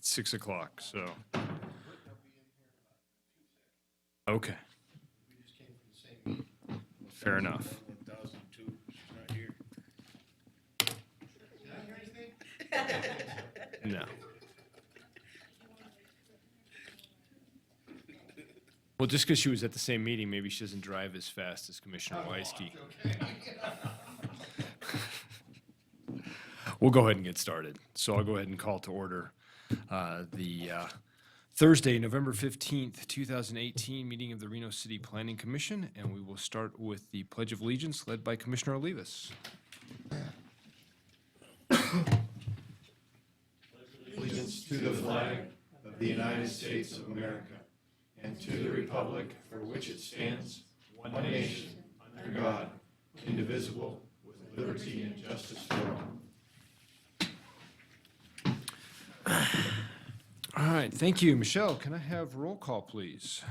It's 6 o'clock, so. Okay. Fair enough. No. Well, just because she was at the same meeting, maybe she doesn't drive as fast as Commissioner Weisky. We'll go ahead and get started. So I'll go ahead and call to order the Thursday, November 15th, 2018 meeting of the Reno City Planning Commission, and we will start with the Pledge of Allegiance led by Commissioner Olivas. Allegiance to the flag of the United States of America and to the republic for which it stands, one nation, under God, indivisible, with liberty and justice for all. All right, thank you. Michelle, can I have roll call, please?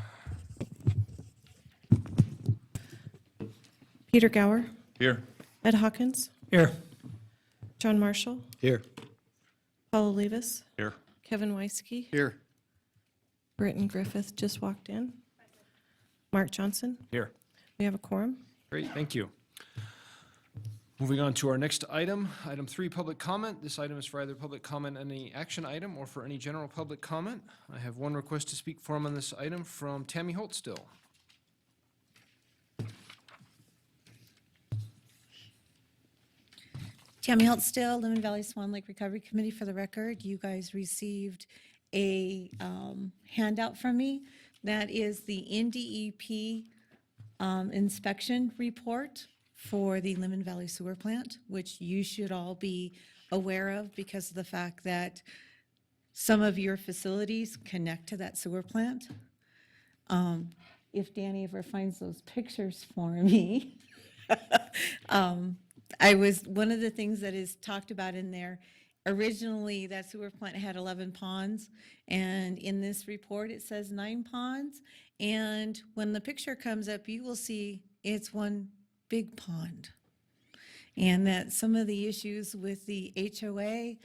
Peter Gower, Here. Ed Hawkins, Here. John Marshall, Here. Paul Olivas, Here. Kevin Weisky, Here. Britton Griffith just walked in, Mark Johnson. Here. We have a quorum. Great, thank you. Moving on to our next item, item 3, public comment. This item is for either public comment on any action item or for any general public comment. I have one request to speak for him on this item from Tammy Holtstill. Tammy Holtstill, Lemon Valley Swan Lake Recovery Committee. For the record, you guys received a handout from me. That is the NDEP inspection report for the Lemon Valley Sewer Plant, which you should all be aware of because of the fact that some of your facilities connect to that sewer plant. If Danny ever finds those pictures for me. One of the things that is talked about in there, originally that sewer plant had 11 ponds, and in this report it says 9 ponds, and when the picture comes up, you will see it's one big pond. And that some of the issues with the HOA,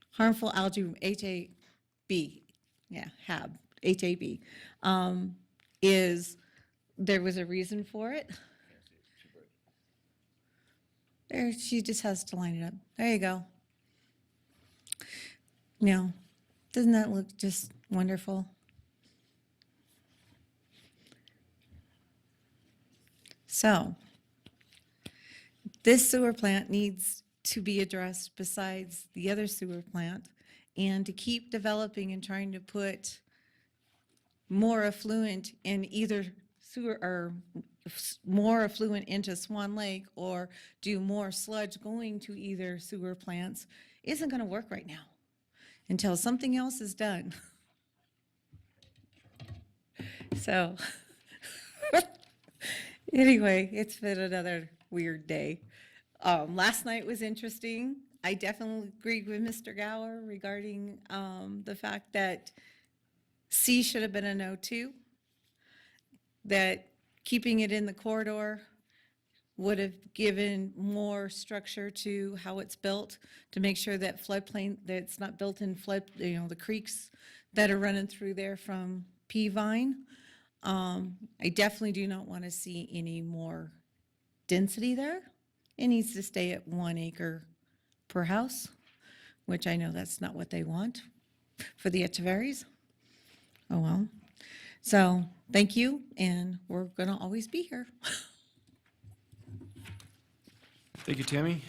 harmful algae, HAB, is there was a reason for it. There, she just has to line it up. There you go. Now, doesn't that look just wonderful? So, this sewer plant needs to be addressed besides the other sewer plant, and to keep developing and trying to put more affluent in either sewer or more affluent into Swan Lake or do more sludge going to either sewer plants isn't going to work right now until something else is done. So anyway, it's been another weird day. Last night was interesting. I definitely agreed with Mr. Gower regarding the fact that C should have been a no too. That keeping it in the corridor would have given more structure to how it's built to make sure that floodplain, that it's not built in flood, the creeks that are running through there from Peavine. I definitely do not want to see any more density there. It needs to stay at 1 acre per house, which I know that's not what they want for the Echeverries. Oh, well. So thank you, and we're going to always be here. Thank you, Tammy.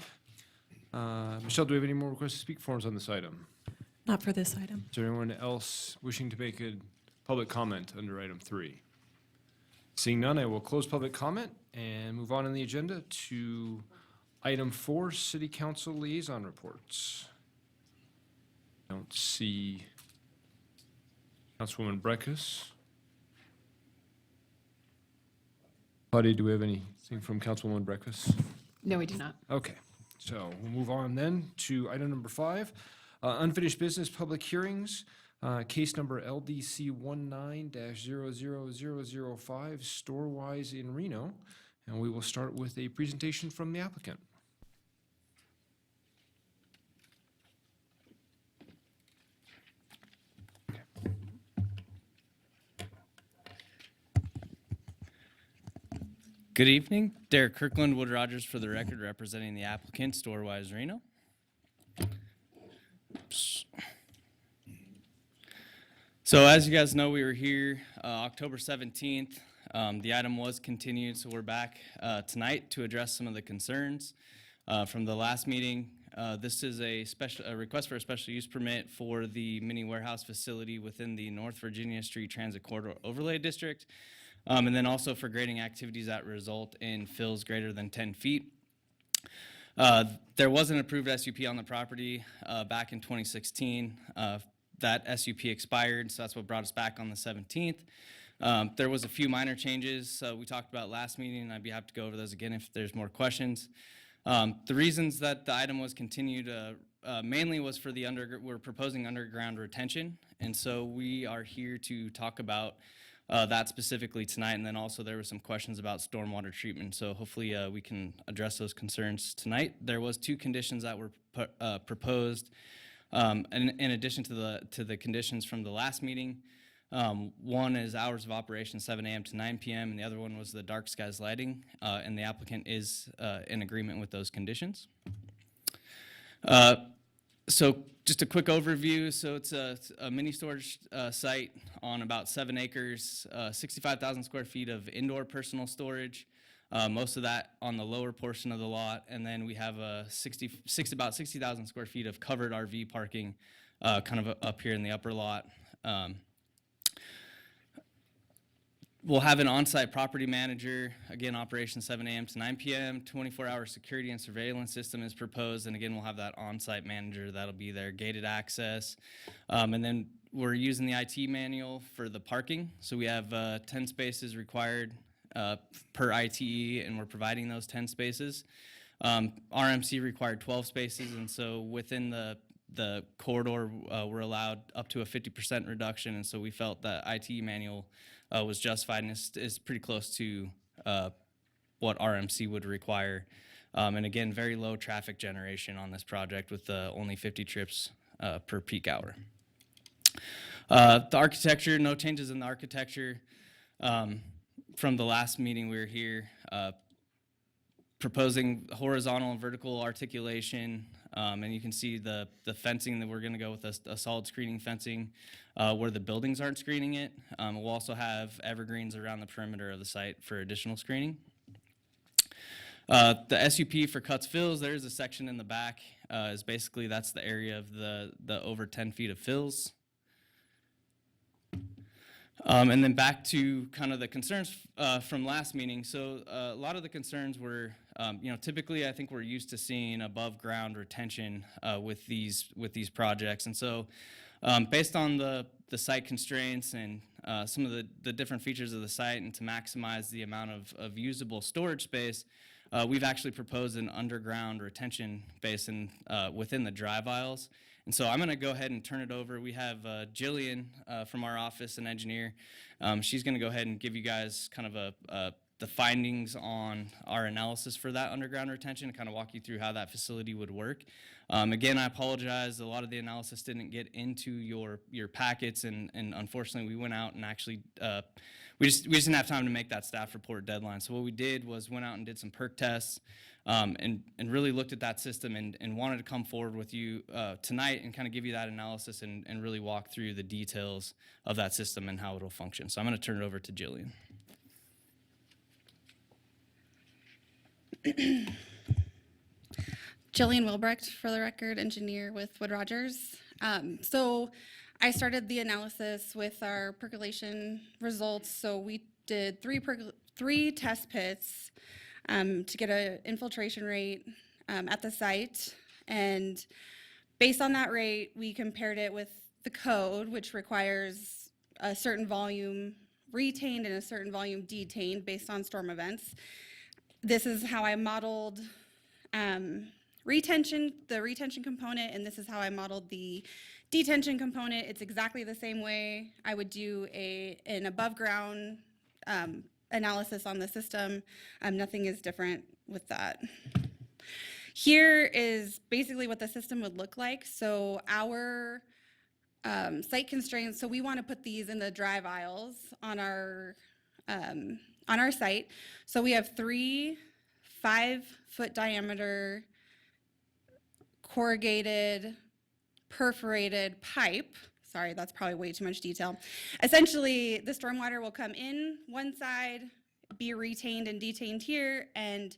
Michelle, do we have any more requests to speak for us on this item? Not for this item. Is there anyone else wishing to make a public comment under item 3? Seeing none, I will close public comment and move on the agenda to item 4, City Council Liaison Reports. Don't see Councilwoman Breckus. Claudia, do we have anything from Councilwoman Breckus? No, we do not. Okay, so we'll move on then to item number 5, unfinished business public hearings, case number LDC 19-00005, Storewise in Reno, and we will start with a presentation from the applicant. Good evening. Derek Kirkland, Wood Rogers for the record, representing the applicant, Storewise Reno. Oops. So as you guys know, we were here October 17th. The item was continued, so we're back tonight to address some of the concerns from the last meeting. This is a request for a special use permit for the mini warehouse facility within the North Virginia Street Transit Corridor Overlay District. And then also for grading activities that result in fills greater than 10 feet. There was an approved SUP on the property back in 2016. That SUP expired, so that's what brought us back on the 17th. There was a few minor changes we talked about last meeting, and I'd be happy to go over those again if there's more questions. The reasons that the item was continued mainly was for we're proposing underground retention, and so we are here to talk about that specifically tonight, and then also there were some questions about stormwater treatment, so hopefully we can address those concerns tonight. There was 2 conditions that were proposed in addition to the conditions from the last meeting. One is hours of operation 7 a.m. to 9 p.m., and the other one was the dark skies lighting, and the applicant is in agreement with those conditions. So just a quick overview. So it's a mini storage site on about 7 acres, 65,000 square feet of indoor personal storage, most of that on the lower portion of the lot. And then we have about 60,000 square feet of covered RV parking kind of up here in the upper lot. We'll have an on-site property manager, again, operation 7 a.m. to 9 p.m., 24-hour security and surveillance system is proposed, and again, we'll have that on-site manager that'll be there, gated access. And then we're using the IT manual for the parking, so we have 10 spaces required per ITE, and we're providing those 10 spaces. RMC required 12 spaces, and so within the corridor, we're allowed up to a 50% reduction, and so we felt that ITE manual was justified and is pretty close to what RMC would require. And again, very low traffic generation on this project with only 50 trips per peak hour. The architecture, no changes in the architecture. From the last meeting we were here, proposing horizontal and vertical articulation, and you can see the fencing that we're going to go with a solid screening fencing where the buildings aren't screening it. We'll also have evergreens around the perimeter of the site for additional screening. The SUP for cuts fills, there's a section in the back. Is basically that's the area of the over 10 feet of fills. And then back to kind of the concerns from last meeting. So a lot of the concerns were, typically I think we're used to seeing above ground retention with these projects. And so based on the site constraints and some of the different features of the site and to maximize the amount of usable storage space, we've actually proposed an underground retention basin within the drive aisles. And so I'm going to go ahead and turn it over. We have Jillian from our office, an engineer. She's going to go ahead and give you guys kind of the findings on our analysis for that underground retention, and kind of walk you through how that facility would work. Again, I apologize. A lot of the analysis didn't get into your packets, and unfortunately, we went out and actually we just didn't have time to make that staff report deadline. So what we did was went out and did some perk tests. And really looked at that system and wanted to come forward with you tonight and kind of give you that analysis and really walk through the details of that system and how it'll function. So I'm going to turn it over to Jillian. Jillian Wilbrecht, for the record, engineer with Wood Rogers. So I started the analysis with our percolation results. So we did three test pits to get an infiltration rate at the site. And based on that rate, we compared it with the code, which requires a certain volume retained and a certain volume detained based on storm events. This is how I modeled the retention component, and this is how I modeled the detention component. It's exactly the same way I would do an above ground analysis on the system. Nothing is different with that. Here is basically what the system would look like. So our site constraints, so we want to put these in the drive aisles on our on our site. So we have 3 5-foot diameter corrugated perforated pipe. Sorry, that's probably way too much detail. Essentially, the stormwater will come in one side, be retained and detained here, and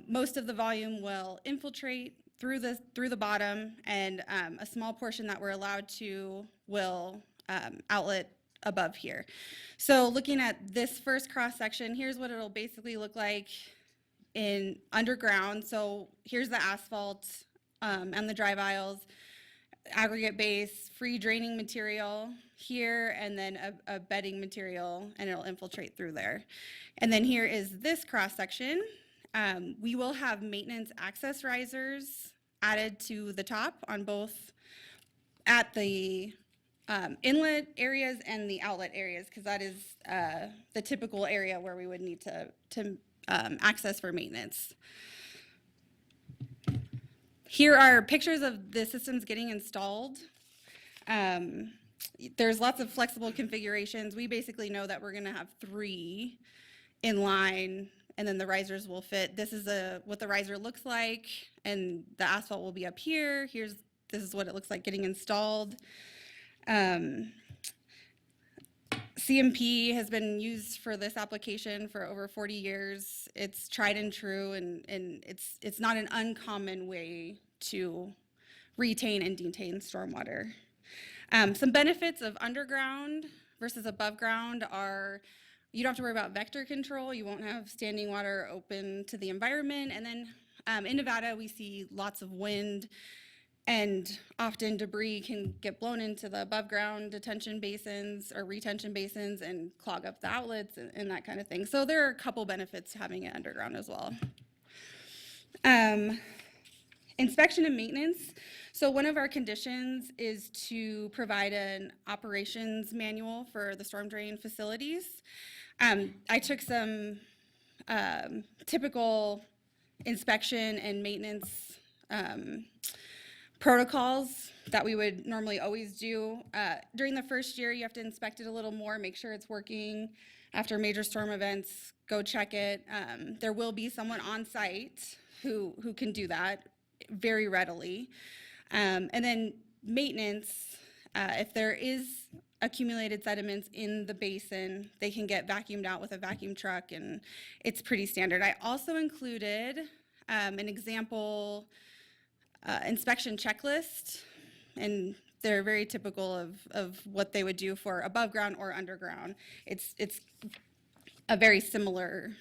most of the volume will infiltrate through the bottom, and a small portion that we're allowed to will outlet above here. So looking at this first cross section, here's what it'll basically look like in underground. So here's the asphalt and the drive aisles, aggregate base, free draining material here, and then a bedding material, and it'll infiltrate through there. And then here is this cross section. We will have maintenance access risers added to the top on both at the inlet areas and the outlet areas, because that is the typical area where we would need to access for maintenance. Here are pictures of the systems getting installed. There's lots of flexible configurations. We basically know that we're going to have 3 in line, and then the risers will fit. This is what the riser looks like, and the asphalt will be up here. This is what it looks like getting installed. CMP has been used for this application for over 40 years. It's tried and true, and it's not an uncommon way to retain and detain stormwater. Some benefits of underground versus above ground are you don't have to worry about vector control. You won't have standing water open to the environment. And then in Nevada, we see lots of wind, and often debris can get blown into the above ground detention basins or retention basins and clog up the outlets and that kind of thing. So there are a couple benefits to having it underground as well. Inspection and maintenance. So one of our conditions is to provide an operations manual for the storm drain facilities. I took some typical inspection and maintenance protocols that we would normally always do. During the first year, you have to inspect it a little more, make sure it's working. After major storm events, go check it. There will be someone on site who can do that very readily. And then maintenance, if there is accumulated sediments in the basin, they can get vacuumed out with a vacuum truck, and it's pretty standard. I also included an example inspection checklist, and they're very typical of what they would do for above ground or underground. It's a very similar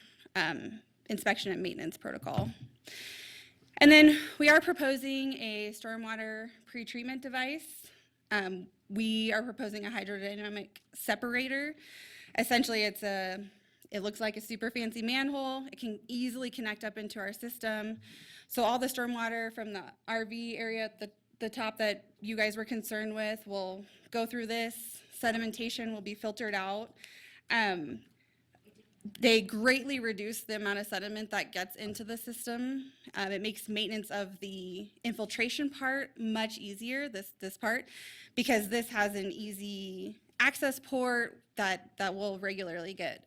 inspection and maintenance protocol. And then we are proposing a stormwater pretreatment device. We are proposing a hydrodynamic separator. Essentially, it looks like a super fancy manhole. It can easily connect up into our system. So all the stormwater from the RV area at the top that you guys were concerned with will go through this. Sedimentation will be filtered out. They greatly reduce the amount of sediment that gets into the system. It makes maintenance of the infiltration part much easier, this part, because this has an easy access port that will regularly get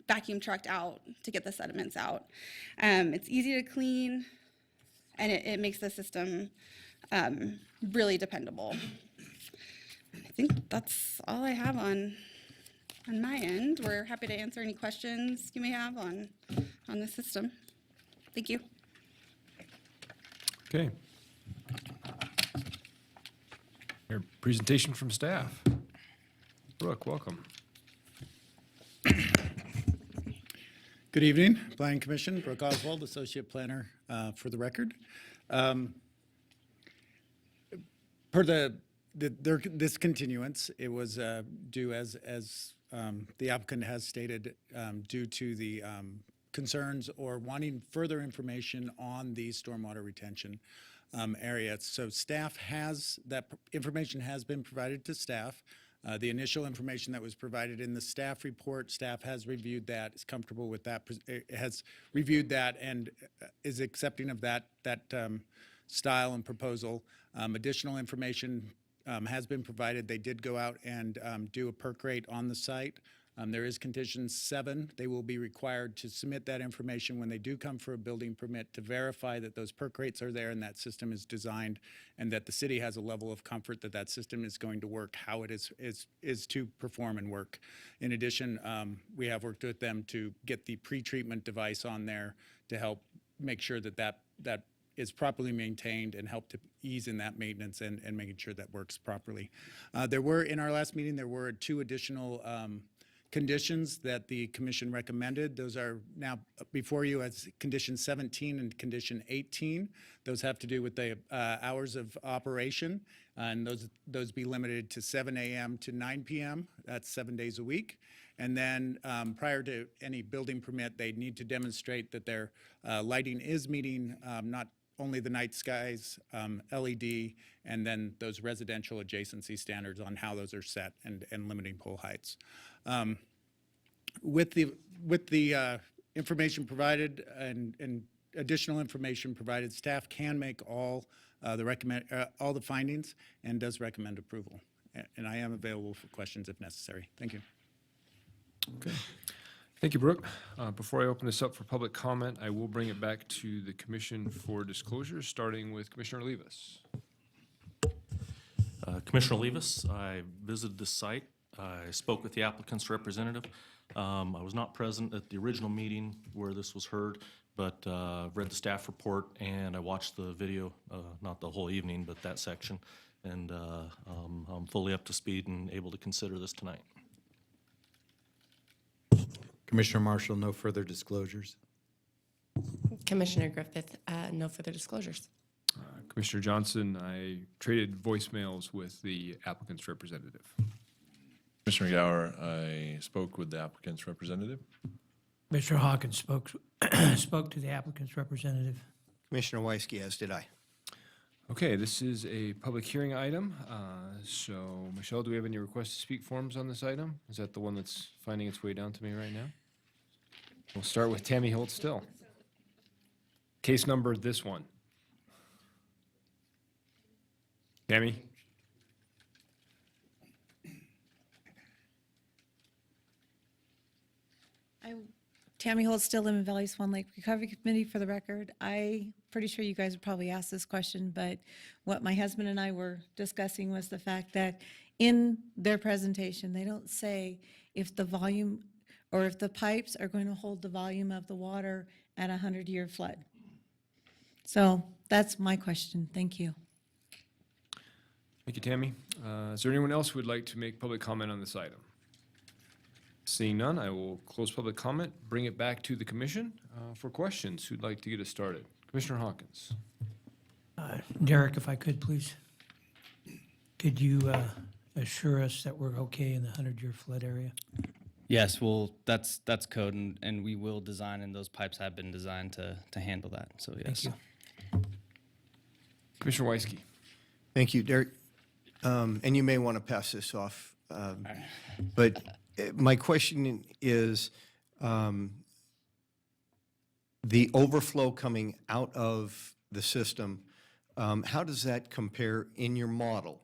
vacuum trucked out to get the sediments out. It's easy to clean, and it makes the system really dependable. I think that's all I have on my end. We're happy to answer any questions you may have on the system. Thank you. Okay. Your presentation from staff. Brooke, welcome. Good evening, Planning Commission. Brooke Oswald, Associate Planner for the record. Per this continuance, it was due as the applicant has stated, due to the concerns or wanting further information on the stormwater retention area. So staff that information has been provided to staff. The initial information that was provided in the staff report, staff has reviewed that, is comfortable with that, has reviewed that, and is accepting of that style and proposal. Additional information has been provided. They did go out and do a perk rate on the site There is condition 7. They will be required to submit that information when they do come for a building permit to verify that those perk rates are there and that system is designed and that the city has a level of comfort that that system is going to work how it is to perform and work. In addition, we have worked with them to get the pre-treatment device on there to help make sure that that is properly maintained and help to ease in that maintenance and making sure that works properly. In our last meeting, there were 2 additional conditions that the commission recommended. Those are now before you as condition 17 and condition 18. Those have to do with the hours of operation, and those be limited to 7 a.m. to 9 p.m. That's 7 days a week. And then prior to any building permit, they need to demonstrate that their lighting is meeting not only the night skies, LED, and then those residential adjacency standards on how those are set and limiting pole heights. With the information provided and additional information provided, staff can make all the findings and does recommend approval. And I am available for questions if necessary. Thank you. Okay. Thank you, Brooke. Before I open this up for public comment, I will bring it back to the commission for disclosure, starting with Commissioner Olivas. Commissioner Olivas, I visited this site. I spoke with the applicant's representative. I was not present at the original meeting where this was heard, but read the staff report and I watched the video, not the whole evening, but that section. And I'm fully up to speed and able to consider this tonight. Commissioner Marshall, no further disclosures. Commissioner Griffith, no further disclosures. Commissioner Johnson, I traded voicemails with the applicant's representative. Commissioner Gower, I spoke with the applicant's representative. Mr. Hawkins spoke to the applicant's representative. Commissioner Weisky, as did I. Okay, this is a public hearing item. So, Michelle, do we have any request to speak forms on this item? Is that the one that's finding its way down to me right now? We'll start with Tammy Holt Still. Case number, this one. Tammy? Tammy Holt, still Lemon Valley Swan Lake Recovery Committee. For the record, I'm pretty sure you guys would probably ask this question, but what my husband and I were discussing was the fact that in their presentation, they don't say if the volume or if the pipes are going to hold the volume of the water at a 100-year flood. So that's my question. Thank you. Thank you, Tammy. Is there anyone else who would like to make public comment on this item? Seeing none, I will close public comment, bring it back to the commission for questions. Who'd like to get us started? Commissioner Hawkins. Derek, if I could, please. Could you assure us that we're okay in the 100-year flood area? Yes, well, that's code, and we will design, and those pipes have been designed to handle that, so yes. Thank you. Commissioner Weisky. Thank you, Derek. And you may want to pass this off. But my question is, the overflow coming out of the system, how does that compare in your model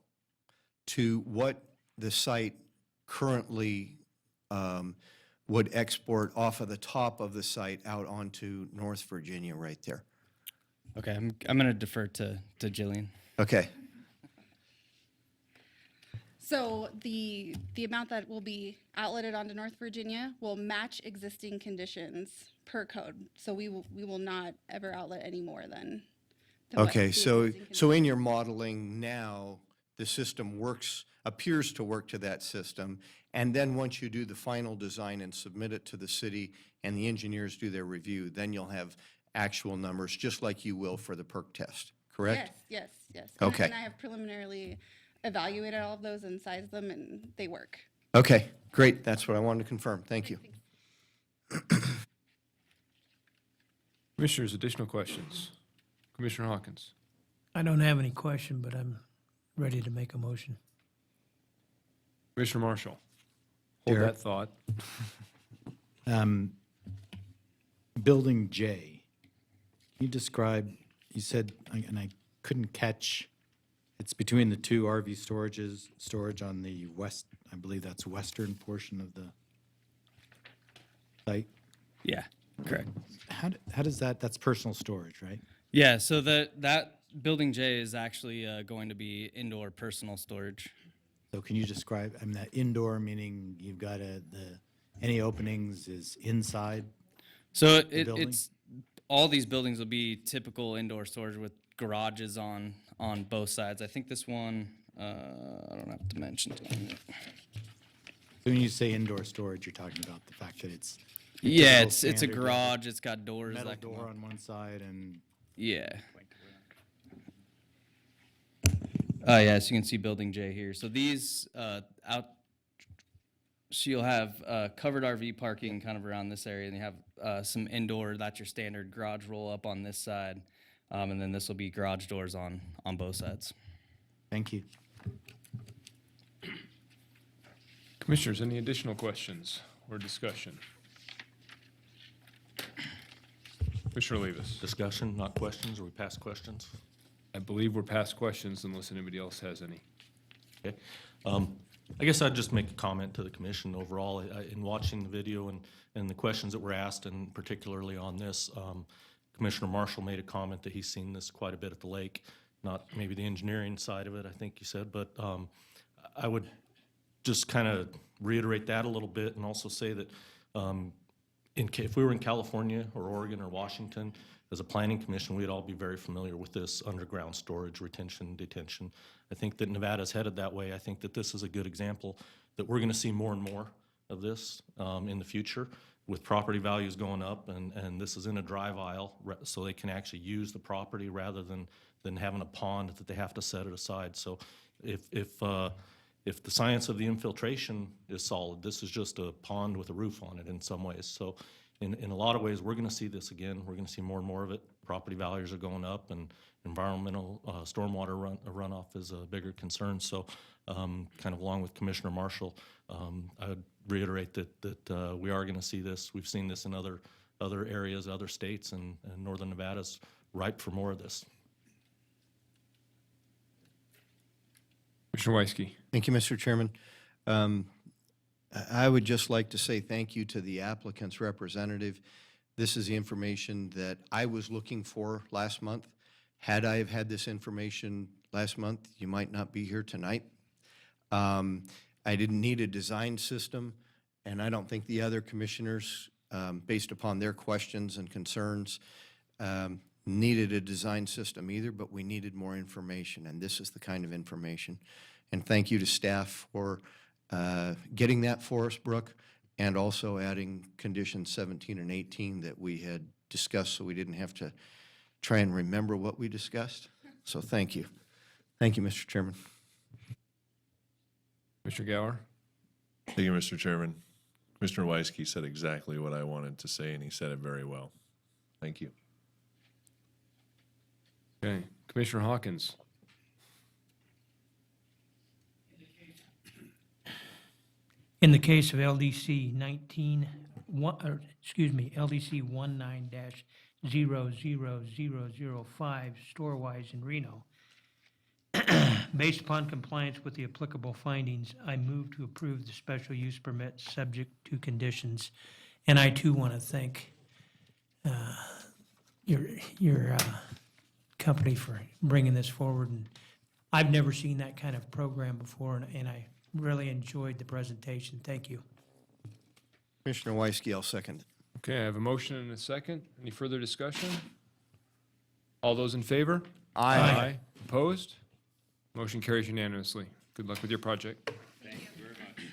to what the site currently would export off of the top of the site out onto North Virginia right there? Okay, I'm going to defer to Jillian. Okay. So the amount that will be outletted onto North Virginia will match existing conditions per code. So we will not ever outlet any more than what Okay, the so existing in your modeling now, the system appears to work to that system, and then once you do the final design and submit it to the city and the engineers do their review, then you'll have actual numbers, just like you will for the perk test, correct? Yes. Okay. And I have preliminarily evaluated all of those and sized them, and they work. Okay, great, that's what I wanted to confirm, thank you. Commissioners, additional questions? Commissioner Hawkins. I don't have any question, but I'm ready to make a motion. Commissioner Marshall. Hold Derek. that thought. Building J, can you describe, you said, and I couldn't catch, it's between the two RV storage on the west, I believe that's western portion of the site? Yeah, correct. How does that's personal storage, right? Yeah, so that building J is actually going to be indoor personal storage. So can you describe, I mean, that indoor, meaning you've got any openings is inside? So building? it's all these buildings will be typical indoor storage with garages on both sides. I think this one I don't have to mention. So when you say indoor storage, you're talking about the fact that it's Yeah, typical it's a standard garage. It's got doors metal that come door up. on one side and Yeah. Yeah, so you can see building J here. So these out, so you'll have covered RV parking kind of around this area, and you have some indoor, that's your standard garage roll up on this side. And then this will be garage doors on both sides. thank you. Commissioners, any additional questions or discussion? Commissioner Levis. Discussion, not questions, or we pass questions? I believe we're past questions unless anybody else has any. Okay. I guess I'd just make a comment to the commission overall. In watching the video and the questions that were asked, and particularly on this, Commissioner Marshall made a comment that he's seen this quite a bit at the lake, not maybe the engineering side of it, I think you said, but I would just kind of reiterate that a little bit and also say that if we were in California or Oregon or Washington, as a planning commission, we'd all be very familiar with this underground storage, retention, detention. I think that Nevada's headed that way. I think that this is a good example that we're going to see more and more of this in the future with property values going up, and this is in a drive aisle, so they can actually use the property rather than having a pond that they have to set it aside. So if the science of the infiltration is solid, this is just a pond with a roof on it in some ways. So in a lot of ways, we're going to see this again. We're going to see more and more of it. Property values are going up, and environmental stormwater runoff is a bigger concern. So kind of along with Commissioner Marshall, I would reiterate that we are going to see this. We've seen this in other areas, other states, and Northern Nevada's ripe for more of this. Commissioner Weisky. Thank you, Mr. Chairman. I would just like to say thank you to the applicant's representative. This is the information that I was looking for last month. Had I have had this information last month, you might not be here tonight. I didn't need a design system, and I don't think the other commissioners, based upon their questions and concerns, needed a design system either, but we needed more information, and this is the kind of information. And thank you to staff for getting that for us, Brooke, and also adding conditions 17 and 18 that we had discussed so we didn't have to try and remember what we discussed. So thank you. Thank you, Mr. Chairman. Mr. Gower. Thank you, Mr. Chairman. Commissioner Weisky said exactly what I wanted to say, and he said it very well. Thank you. Okay. Commissioner Hawkins. In the case of LDC LDC 19-00005, Storewise in Reno, based upon compliance with the applicable findings, I move to approve the special use permit subject to conditions. And I too want to thank your company for bringing this forward. And I've never seen that kind of program before, and I really enjoyed the presentation. Thank you. Commissioner Weisky, I'll second. Okay, I have a motion and a second. Any further discussion? All those in favor? Aye. Opposed? Motion carries unanimously. Good luck with your project. Thank you very much.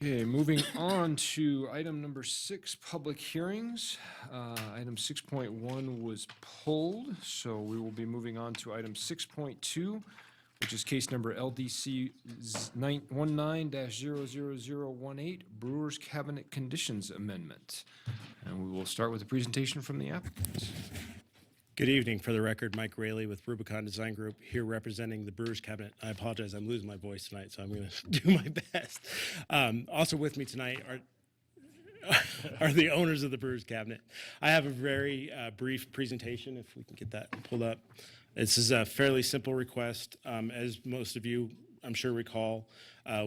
Okay, moving on to item number 6, public hearings. Item 6.1 was pulled, so we will be moving on to item 6.2, which is case number LDC 19-00018, Brewers Cabinet Conditions Amendment. And we will start with a presentation from the applicant. Good evening. For the record, Mike Raley with Rubicon Design Group, here representing the Brewers Cabinet. I apologize, I'm losing my voice tonight, so I'm going to do my best. Also with me tonight are the owners of the Brewers Cabinet. I have a very brief presentation, if we can get that pulled up. This is a fairly simple request. As most of you I'm sure recall,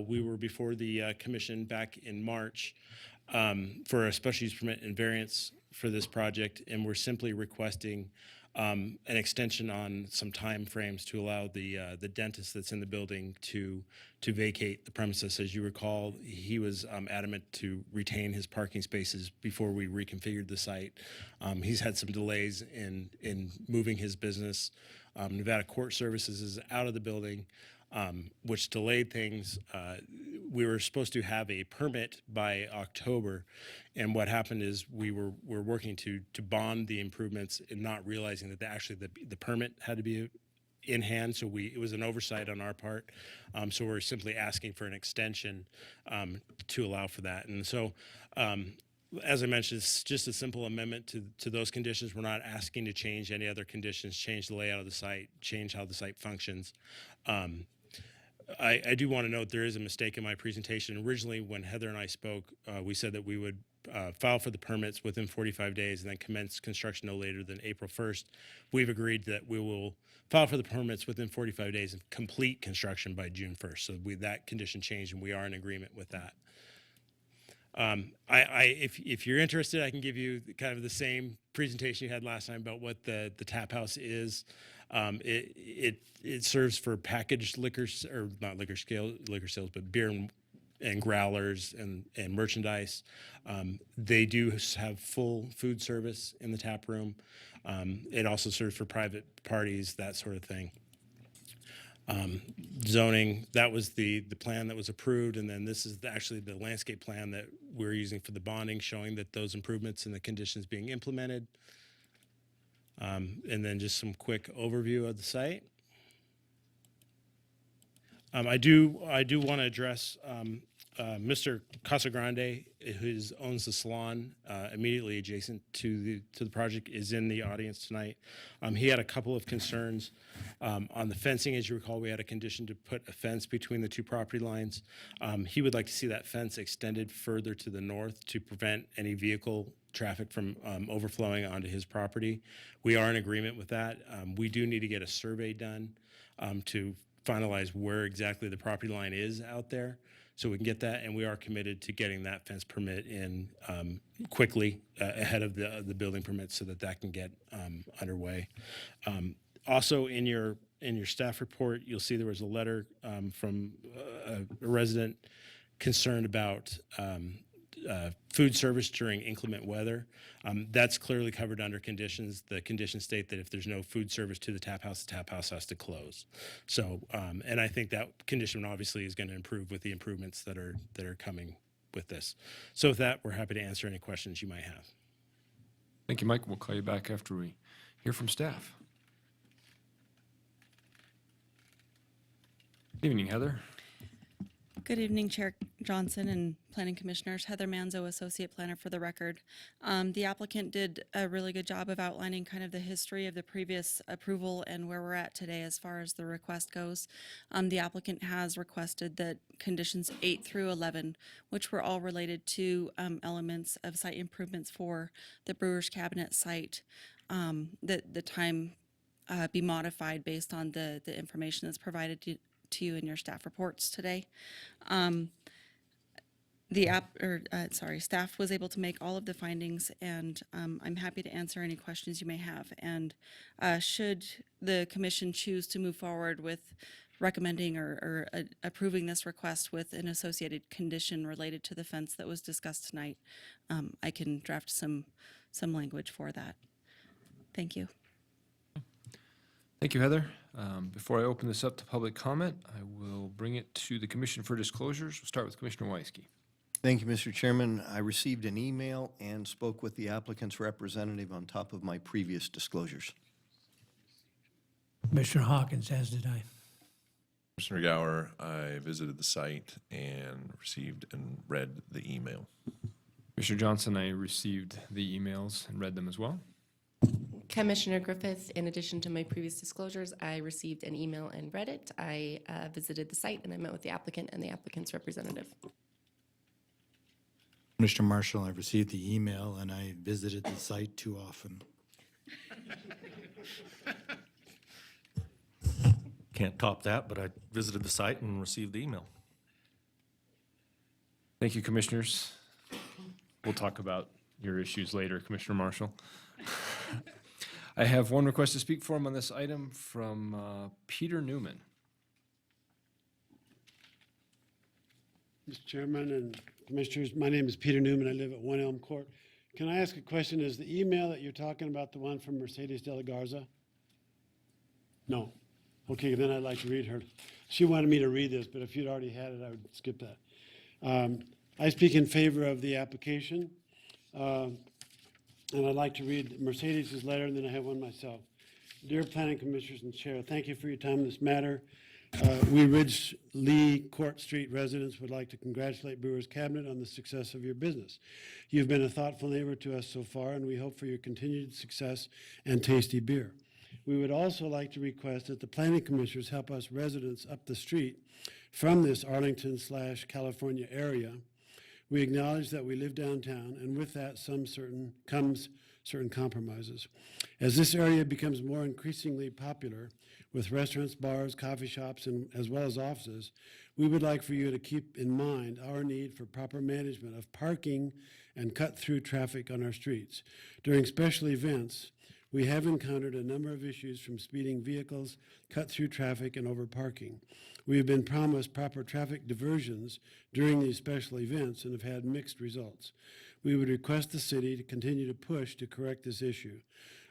we were before the commission back in March for a special use permit and variance for this project, and we're simply requesting an extension on some time frames to allow the dentist that's in the building to vacate the premises. As you recall, he was adamant to retain his parking spaces before we reconfigured the site. He's had some delays in moving his business. Nevada Court Services is out of the building, which delayed things. We were supposed to have a permit by October, and what happened is we're working to bond the improvements and not realizing that actually the permit had to be in hand. So it was an oversight on our part. So we're simply asking for an extension to allow for that. And so, as I mentioned, it's just a simple amendment to those conditions. We're not asking to change any other conditions, change the layout of the site, change how the site functions. I do want to note there is a mistake in my presentation. Originally, when Heather and I spoke, we said that we would file for the permits within 45 days and then commence construction no later than April 1st. We've agreed that we will file for the permits within 45 days and complete construction by June 1st. So that condition changed, and we are in agreement with that. If you're interested, I can give you kind of the same presentation you had last time about what the tap house is. It serves for packaged liquors, or not liquor sales, but beer and growlers and merchandise. They do have full food service in the tap room. It also serves for private parties, that sort of thing. Zoning, that was the plan that was approved, and then this is actually the landscape plan that we're using for the bonding, showing that those improvements and the conditions being implemented. And then just some quick overview of the site. I do want to address Mr. Casagrande, who owns the salon immediately adjacent to the project, is in the audience tonight. He had a couple of concerns on the fencing. As you recall, we had a condition to put a fence between the two property lines. He would like to see that fence extended further to the north to prevent any vehicle traffic from overflowing onto his property. We are in agreement with that. We do need to get a survey done to finalize where exactly the property line is out there, so we can get that, and we are committed to getting that fence permit in quickly ahead of the building permit so that can get underway. Also, in your staff report, you'll see there was a letter from a resident concerned about food service during inclement weather. That's clearly covered under conditions. The conditions state that if there's no food service to the tap house has to close. So, and I think that condition obviously is going to improve with the improvements that are coming with this. So with that, we're happy to answer any questions you might have. Thank you, Mike. We'll call you back after we hear from staff. Good evening, Heather. Good evening, Chair Johnson and Planning Commissioners. Heather Manzo, Associate Planner for the record. The applicant did a really good job of outlining kind of the history of the previous approval and where we're at today as far as the request goes. The applicant has requested that conditions 8 through 11, which were all related to elements of site improvements for the Brewers Cabinet site, that the time be modified based on the information that's provided to you in your staff reports today. Staff was able to make all of the findings, and I'm happy to answer any questions you may have. And should the commission choose to move forward with recommending or approving this request with an associated condition related to the fence that was discussed tonight, I can draft some language for that. Thank you. Thank you, Heather. Before I open this up to public comment, I will bring it to the Commission for disclosures. We'll start with Commissioner Weisky. Thank you, Mr. Chairman. I received an email and spoke with the applicant's representative on top of my previous disclosures. Commissioner Hawkins, as did I. Commissioner Gower, I visited the site and received and read the email. Commissioner Johnson, I received the emails and read them as well. Commissioner Griffith, in addition to my previous disclosures, I received an email and read it. I visited the site and I met with the applicant and the applicant's representative. Commissioner Marshall, I received the email and I visited the site too often. can't top that, but I visited the site and received the email. Thank you, commissioners. We'll talk about your issues later, Commissioner Marshall. I have one request to speak for him on this item from Peter Newman. Mr. Chairman and Commissioners, my name is Peter Newman. I live at 1 Elm Court. Can I ask a question? Is the email that you're talking about the one from Mercedes de la Garza? No. Okay, then I'd like to read her. She wanted me to read this, but if you'd already had it, I would skip that. I speak in favor of the application, and I'd like to read Mercedes' letter, and then I have one myself. Dear Planning Commissioners and Chair, thank you for your time on this matter. We Ridge Lee Court Street residents would like to congratulate Brewers Cabinet on the success of your business. You've been a thoughtful neighbor to us so far, and we hope for your continued success and tasty beer. We would also like to request that the Planning Commissioners help us residents up the street from this Arlington/California area. We acknowledge that we live downtown, and with that comes certain compromises. As this area becomes more increasingly popular with restaurants, bars, coffee shops, and as well as offices, we would like for you to keep in mind our need for proper management of parking and cut-through traffic on our streets. During special events, we have encountered a number of issues from speeding vehicles, cut-through traffic, and over-parking. We have been promised proper traffic diversions during these special events and have had mixed results. We would request the city to continue to push to correct this issue.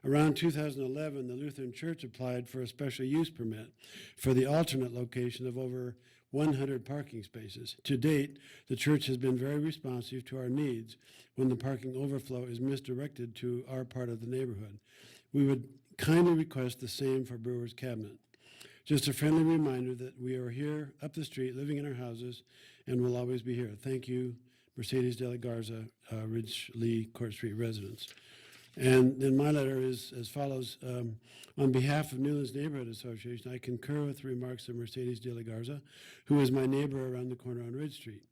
Around 2011, the Lutheran Church applied for a special use permit for the alternate location of over 100 parking spaces. To date, the church has been very responsive to our needs when the parking overflow is misdirected to our part of the neighborhood. We would kindly request the same for Brewers Cabinet. Just a friendly reminder that we are here up the street, living in our houses, and will always be here. Thank you, Mercedes de la Garza, Ridge Lee Court Street residents. And then my letter is as follows. On behalf of Newlands Neighborhood Association, I concur with the remarks of Mercedes de la Garza, who is my neighbor around the corner on Ridge Street.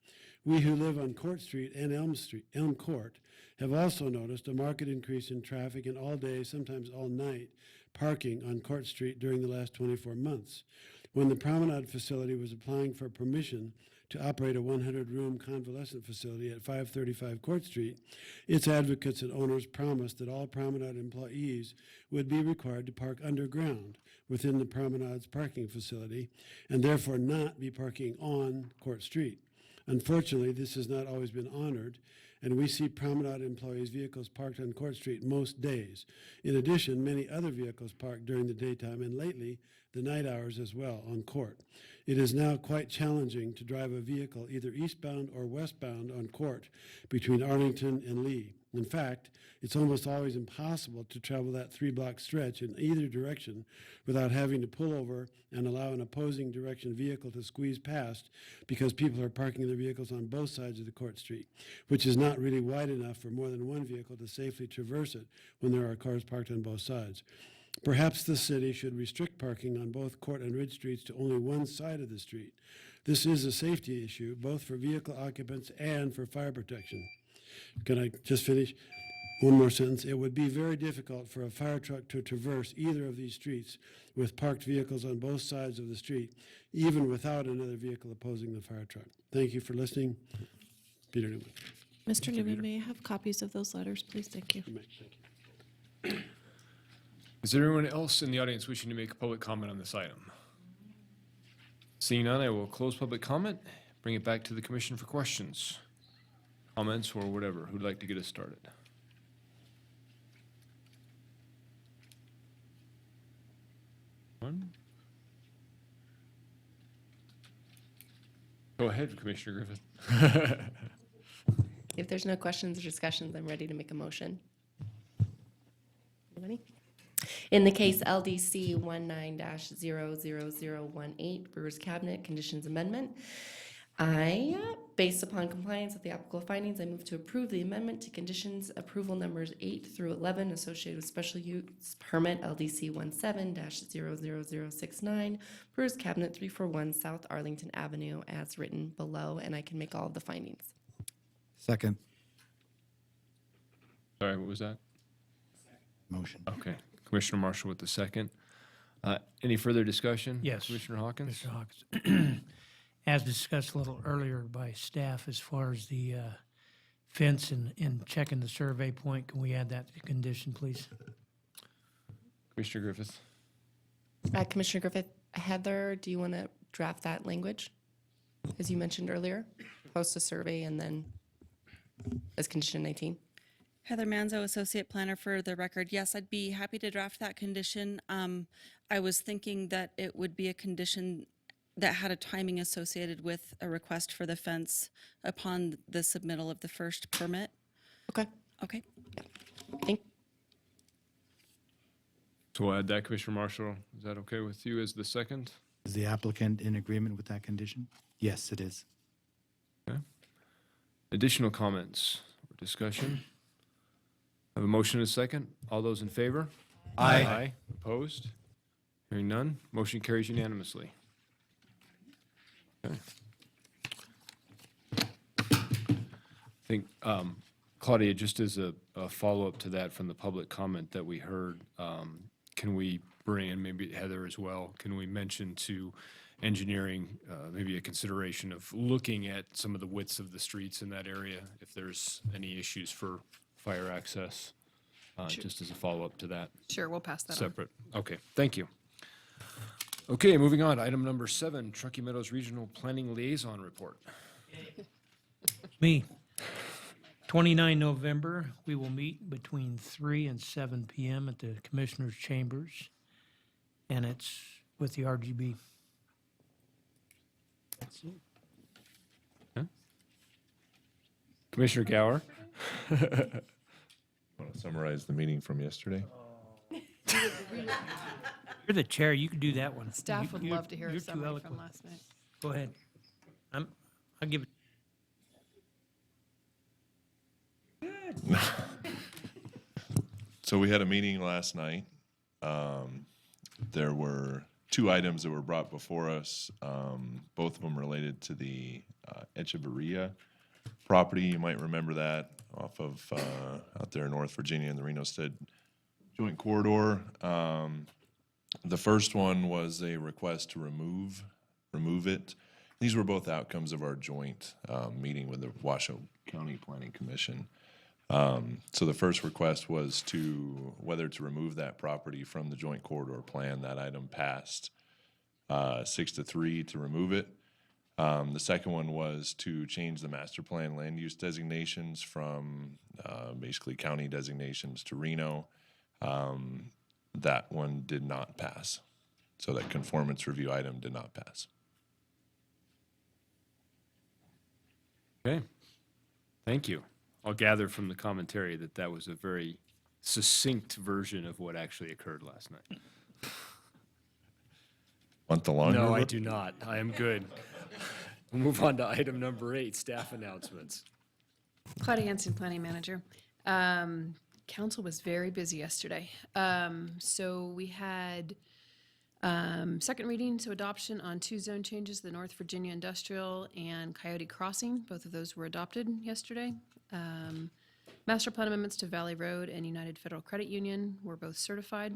We who live on Court Street and Elm Court, have also noticed a marked increase in traffic and all day, sometimes all night, parking on Court Street during the last 24 months. When the Promenade facility was applying for permission to operate a 100-room convalescent facility at 535 Court Street, its advocates and owners promised that all Promenade employees would be required to park underground within the Promenade's parking facility and therefore not be parking on Court Street. Unfortunately, this has not always been honored, and we see Promenade employees' vehicles parked on Court Street most days. In addition, many other vehicles parked during the daytime and lately the night hours as well on Court. It is now quite challenging to drive a vehicle either eastbound or westbound on Court between Arlington and Lee. In fact, it's almost always impossible to travel that 3-block stretch in either direction without having to pull over and allow an opposing direction vehicle to squeeze past because people are parking their vehicles on both sides of the Court Street, which is not really wide enough for more than one vehicle to safely traverse it when there are cars parked on both sides. Perhaps the city should restrict parking on both Court and Ridge Streets to only one side of the street. This is a safety issue, both for vehicle occupants and for fire protection. Can I just finish? One more sentence. It would be very difficult for a fire truck to traverse either of these streets with parked vehicles on both sides of the street, even without another vehicle opposing the fire truck. Thank you for listening. Peter Newman. Mr. Newman, may I have copies of those letters, please? Thank you. Thank you. Is there anyone else in the audience wishing to make a public comment on this item? Seeing none, I will close public comment, bring it back to the commission for questions, comments, or whatever. Who'd like to get us started? One? Go ahead, Commissioner Griffith. If there's no questions or discussions, I'm ready to make a motion. Anybody? In the case LDC 19-00018, Brewers Cabinet Conditions Amendment, based upon compliance with the applicable findings, I move to approve the amendment to conditions approval numbers 8 through 11 associated with special use permit LDC 17-00069, Brewers Cabinet 341 South Arlington Avenue as written below, and I can make all of the findings. Second. Sorry, what was that? Motion. Okay. Commissioner Marshall with the second. Any further discussion? Yes. Commissioner Hawkins? Mr. Hawkins. As discussed a little earlier by staff, as far as the fence and checking the survey point, can we add that to the condition, please? Commissioner Griffith? Commissioner Griffith, Heather, do you want to draft that language? As you mentioned earlier, post a survey and then as condition 19? Heather Manzo, Associate Planner for the record. Yes, I'd be happy to draft that condition. I was thinking that it would be a condition that had a timing associated with a request for the fence upon the submittal of the first permit. Okay. Okay. Thank So we'll add that, Commissioner Marshall. Is that okay with you as the second? Is the applicant in agreement with that condition? Yes, it is. Okay. Additional comments or discussion? Have a motion and a second. All those in favor? Aye. Opposed? Hearing none, motion carries unanimously. Okay. I think, Claudia, just as a follow-up to that from the public comment that we heard, can we bring in maybe Heather as well? Can we mention to engineering maybe a consideration of looking at some of the widths of the streets in that area if there's any issues for fire access, just as a follow-up to that? Sure, we'll pass that on. Separate. Okay, thank you. Okay, moving on. Item number 7, Truckee Meadows Regional Planning Liaison Report. Me. 29 November, we will meet between 3 and 7 p.m. at the Commissioners' Chambers, and it's with the RGB. That's it. Commissioner Gower? Want to summarize the meeting from yesterday? You're the chair, you can do that one. Staff would You're- love to hear you're a too summary from eloquent. last night. Go ahead. I'll give it. So we had a meeting last night. There were 2 items that were brought before us, both of them related to the Echeverria property. You might remember that off of out there in North Virginia in the Reno-Stead Joint Corridor. The first one was a request to remove it. These were both outcomes of our joint meeting with the Washoe County Planning Commission. So the first request was whether to remove that property from the joint corridor plan. That item passed 6-3 to remove it. The second one was to change the master plan land use designations from basically county designations to Reno. That one did not pass. So that conformance review item did not pass. Okay, thank you. I'll gather from the commentary that that was a very succinct version of what actually occurred last night. Want the longer? No, I do not. I am good. We'll move on to item number 8, staff announcements. Claudia Hanson, Planning Manager. Council was very busy yesterday. So we had second reading, so adoption on 2 zone changes, the North Virginia Industrial and Coyote Crossing. Both of those were adopted yesterday. Master plan amendments to Valley Road and United Federal Credit Union were both certified.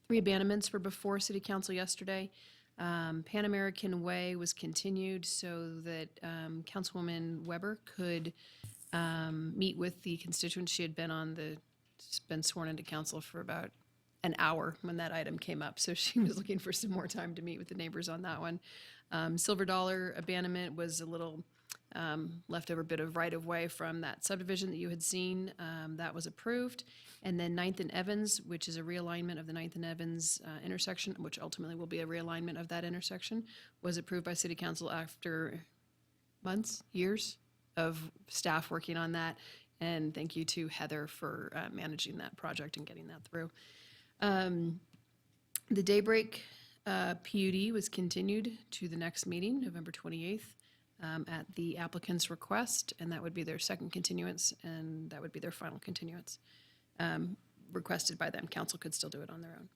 3 abandonments were before City Council yesterday. Pan American Way was continued so that Councilwoman Weber could meet with the constituents. She had been sworn into council for about an hour when that item came up, so she was looking for some more time to meet with the neighbors on that one. Silver Dollar abandonment was a little leftover bit of right-of-way from that subdivision that you had seen. That was approved. And then 9th and Evans, which is a realignment of the 9th and Evans intersection, which ultimately will be a realignment of that intersection, was approved by City Council after months, years of staff working on that. And thank you to Heather for managing that project and getting that through. The Daybreak PUD was continued to the next meeting, November 28th. At the applicant's request, and that would be their second continuance, and that would be their final continuance. Requested by them, council could still do it on their own.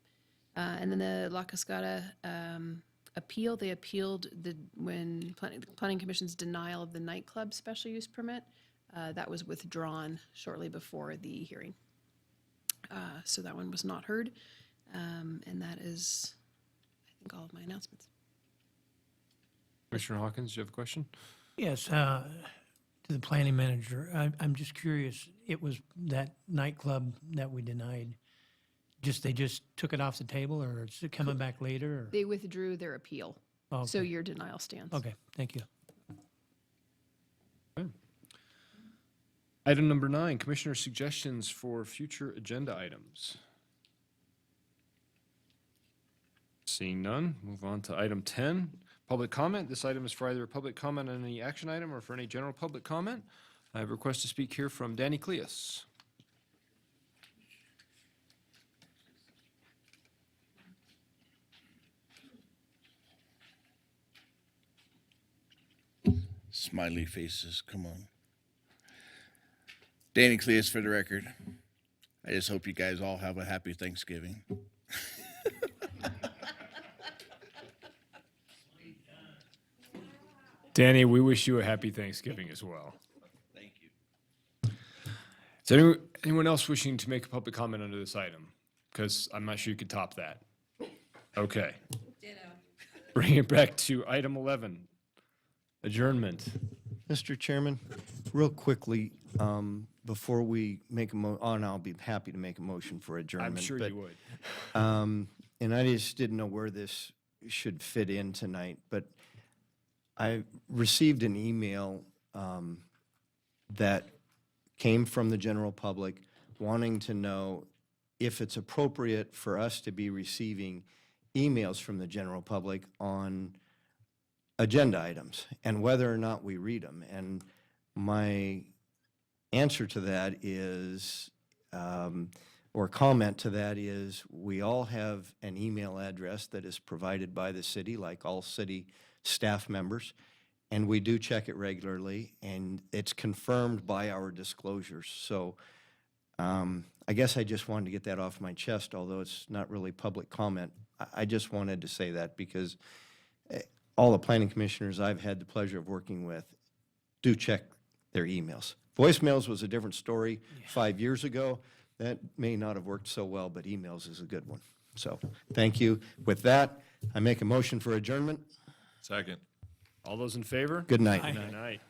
And then the La Cascada appeal, they appealed when Planning Commission's denial of the nightclub special use permit. That was withdrawn shortly before the hearing. So that one was not heard. And that is, I think, all of my announcements. Commissioner Hawkins, do you have a question? Yes, to the planning manager, I'm just curious, it was that nightclub that we denied, they just took it off the table, or is it coming back later, or? They withdrew their appeal, Oh, so okay. your denial stands. Okay, thank you. Item number 9, Commissioner suggestions for future agenda items. Seeing none, move on to item 10, public comment. This item is for either a public comment on any action item or for any general public comment. I have a request to speak here from Danny Cleus. Smiley faces, come on. Danny Cleus for the record. I just hope you guys all have a happy Thanksgiving. Danny, we wish you a happy Thanksgiving as well. Thank you. Is there anyone else wishing to make a public comment under this item? Because I'm not sure you could top that. Okay. Bring it back to item 11, adjournment. Mr. Chairman, real quickly, before we make and I'll be happy to make a motion for adjournment. I'm sure but, you would. And I just didn't know where this should fit in tonight, but I received an email that came from the general public wanting to know if it's appropriate for us to be receiving emails from the general public on agenda items and whether or not we read them. And my answer to that is, or comment to that is, we all have an email address that is provided by the city, like all city staff members, and we do check it regularly, and it's confirmed by our disclosures. So I guess I just wanted to get that off my chest, although it's not really public comment. I just wanted to say that because all the planning commissioners I've had the pleasure of working with do check their emails. Voicemails was a different story 5 years ago. That may not have worked so well, but emails is a good one. So thank you. With that, I make a motion for adjournment. Second. All those in favor? Good night. Good night.